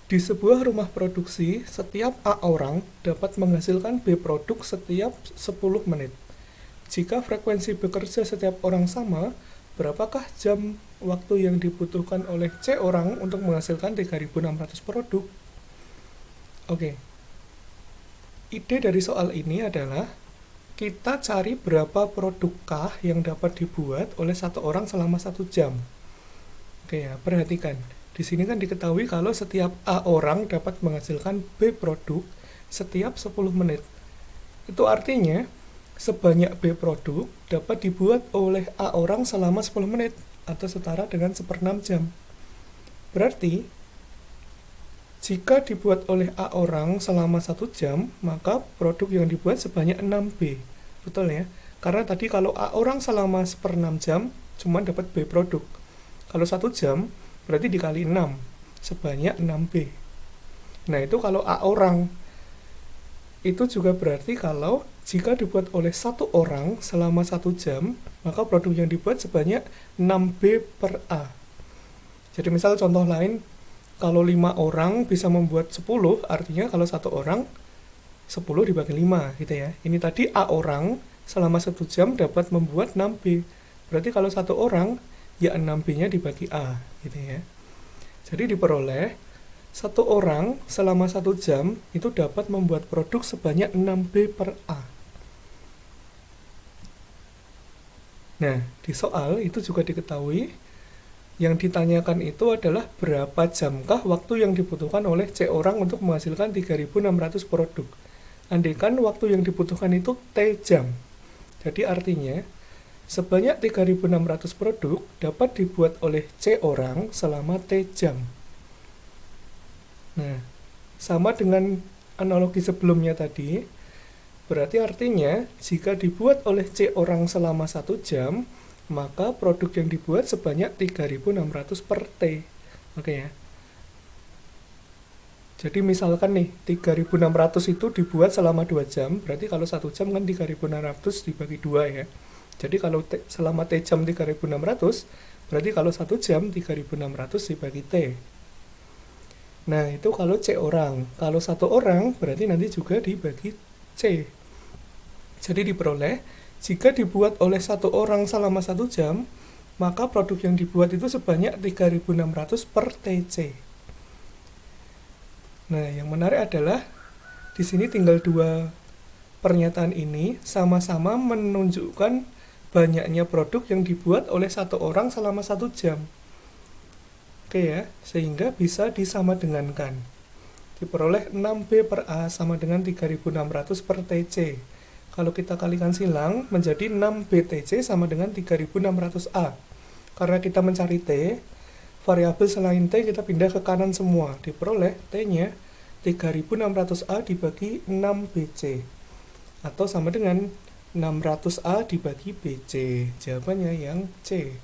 Di sebuah rumah produksi, setiap A orang dapat menghasilkan B produk setiap 10 menit. Jika frekuensi bekerja setiap orang sama, berapakah jam waktu yang dibutuhkan oleh C orang untuk menghasilkan 3.600 produk? Oke, ide dari soal ini adalah kita cari berapa produkkah yang dapat dibuat oleh satu orang selama 1 jam. Oke ya, perhatikan. Di sini kan diketahui kalau setiap A orang dapat menghasilkan B produk setiap 10 menit. Itu artinya sebanyak B produk dapat dibuat oleh A orang selama 10 menit atau setara dengan 1/6 jam. Berarti jika dibuat oleh A orang selama 1 jam, maka produk yang dibuat sebanyak 6B. Betul ya? Karena tadi kalau A orang selama 1/6 jam, cuma dapat B produk. Kalau 1 jam, berarti dikali 6, sebanyak 6B. Nah, itu kalau A orang. Itu juga berarti kalau jika dibuat oleh satu orang selama 1 jam, maka produk yang dibuat sebanyak 6B per A. Jadi misal contoh lain, kalau 5 orang bisa membuat 10, artinya kalau satu orang 10 dibagi 5 gitu ya. Ini tadi A orang selama 1 jam dapat membuat 6B. Berarti kalau satu orang ya 6B-nya dibagi A gitu ya. Jadi diperoleh satu orang selama 1 jam itu dapat membuat produk sebanyak 6B per A. Nah, di soal itu juga diketahui yang ditanyakan itu adalah berapa jamkah waktu yang dibutuhkan oleh C orang untuk menghasilkan 3.600 produk. Andaikan waktu yang dibutuhkan itu T jam. Jadi artinya sebanyak 3.600 produk dapat dibuat oleh C orang selama T jam. Nah, sama dengan analogi sebelumnya tadi, berarti artinya jika dibuat oleh C orang selama 1 jam, maka produk yang dibuat sebanyak 3.600 per T. Oke ya. Jadi misalkan nih, 3.600 itu dibuat selama 2 jam, berarti kalau 1 jam kan 3.600 dibagi 2 ya. Jadi kalau selama T jam 3.600, berarti kalau 1 jam 3.600 dibagi T. Nah, itu kalau C orang. Kalau satu orang, berarti nanti juga dibagi C. Jadi diperoleh, jika dibuat oleh satu orang selama 1 jam, maka produk yang dibuat itu sebanyak 3.600 per TC. Nah, yang menarik adalah di sini tinggal dua pernyataan ini sama-sama menunjukkan banyaknya produk yang dibuat oleh satu orang selama 1 jam. Oke ya, sehingga bisa disamadengankan. Diperoleh 6B per A sama dengan 3.600 per TC. Kalau kita kalikan silang, menjadi 6BTC sama dengan 3.600 A. Karena kita mencari T, variabel selain T kita pindah ke kanan semua. Diperoleh T-nya 3.600 A dibagi 6BC. Atau sama dengan 600 A dibagi BC. Jawabannya yang C.